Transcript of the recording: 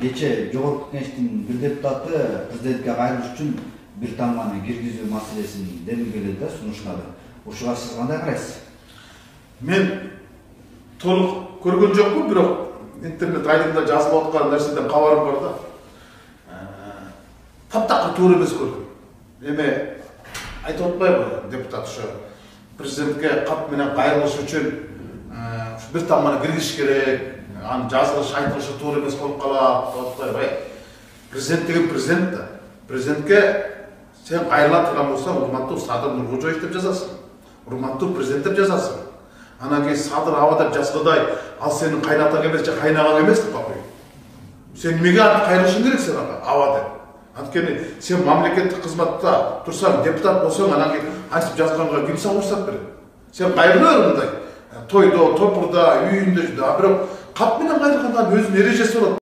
кече Жогорку Кеңештин бир депутаты президентке кайрылыш үчүн бир тамганы киргизүү маселесин демилгеледи да сунуштады. Ушуга сиз кандай карайсыз? Мен толук көргөн жокмун, бирок интернет айдында жазылып аткан нерседен кабарым бар да. Таптакыр туура эмес көрдүм. Эме айтып атпайбы депутат ушу президентке кат менен кайрылыш үчүн бир тамганы киргизиш керек, аны жазылыш айтылышы туура эмес болуп калат деп атпайбы. Президент деген президент да. Президентке сен кайрыла турган болсоң, урматтуу Садыр Нуркожоевич деп жазасың. Урматтуу президент деп жазасың. Анан кийин Садыр аба деп жазгыдай, ал сенин кайнатаң эмес же кайнагаң эмес деп коюй. Сен эмнеге кайрылышың керек сен аба деп? Анткени сен мамлекеттик кызматта турсаң, депутат болсоң, анан кийин антип жазганга ким сага уруксат берет? Сен кайрыла бер мындай. Тойдо, топурда, үйүндө, бирок кат менен кайрылганда өзүнүн эрежеси болот.